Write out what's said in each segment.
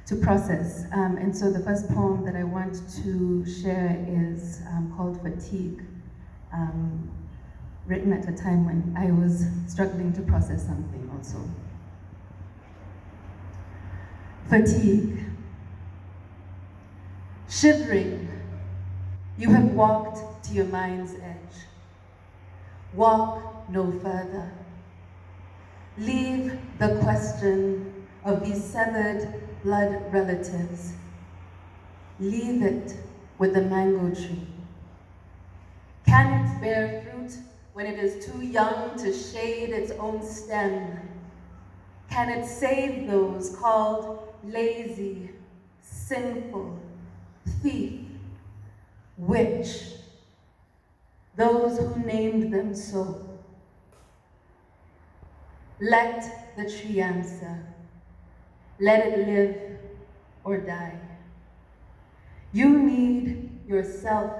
to process. And so the first poem that I want to share is called Fatigue, written at a time when I was struggling to process something also. Fatigue. Shivering, you have walked to your mind's edge. Walk no further. Leave the question of these severed blood relatives. Leave it with the mango tree. Can it bear fruit when it is too young to shade its own stem? Can it save those called lazy, sinful, thief, witch, those who named them so? Let the tree answer. Let it live or die. You need yourself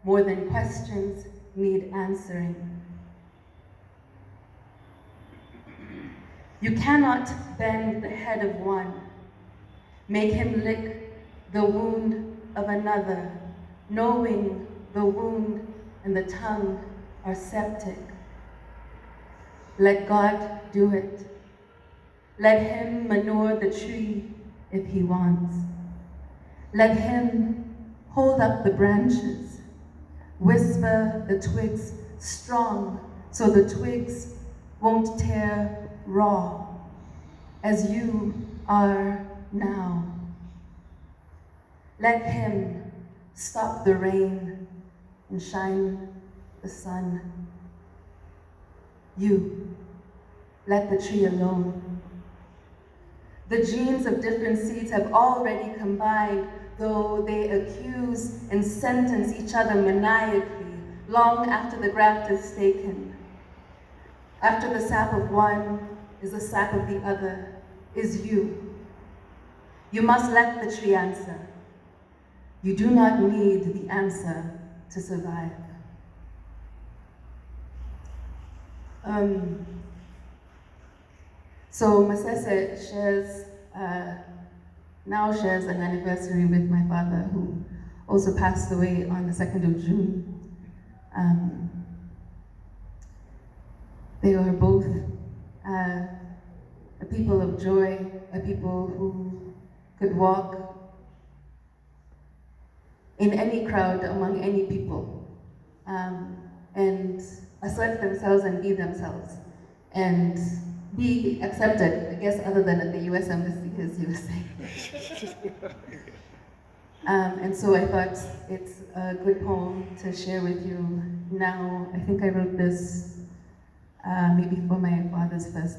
more than questions need answering. You cannot bend the head of one, make him lick the wound of another, knowing the wound and the tongue are septic. Let God do it. Let him manure the tree if he wants. Let him hold up the branches, whisper the twigs strong so the twigs won't tear raw, as you are now. Let him stop the rain and shine the sun. You, let the tree alone. The genes of different seeds have already combined, though they accuse and sentence each other maniacally long after the graft is taken. After the sap of one is the sap of the other, is you. You must let the tree answer. You do not need the answer to survive. So Masese now shares an anniversary with my father, who also passed away on the 2nd of June. They were both a people of joy, a people who could walk in any crowd among any people, and assert themselves and be themselves, and be accepted, I guess, other than at the US Embassy, as you were saying. And so I thought it's a good poem to share with you now. I think I wrote this maybe for my father's first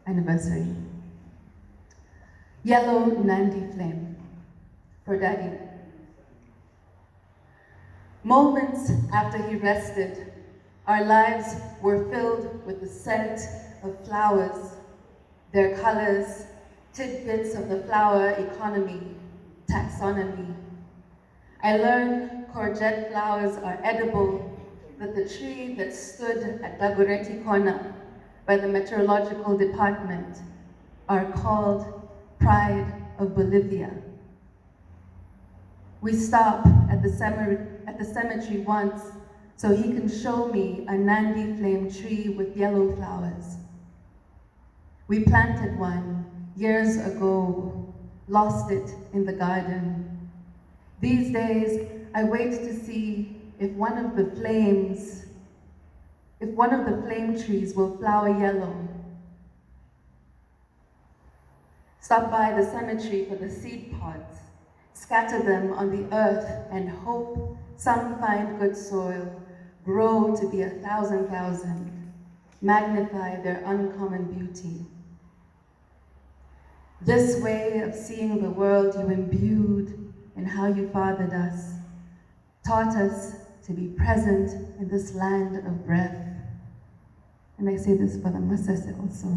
anniversary. Yellow Nandi flame for Daddy. Moments after he rested, our lives were filled with the scent of flowers, their colors, tidbits of the flower economy, taxonomy. I learned courgette flowers are edible, that the tree that stood at Dagoretti Kona by the meteorological department are called Pride of Bolivia. We stop at the cemetery once so he can show me a Nandi flame tree with yellow flowers. We planted one years ago, lost it in the garden. These days, I wait to see if one of the flame trees will flower yellow. Stop by the cemetery for the seed pods, scatter them on the earth and hope some find good soil, grow to be 1,000,000, magnify their uncommon beauty. This way of seeing the world you imbued in how you fathered us, taught us to be present in this land of breath. And I say this for the Masese also.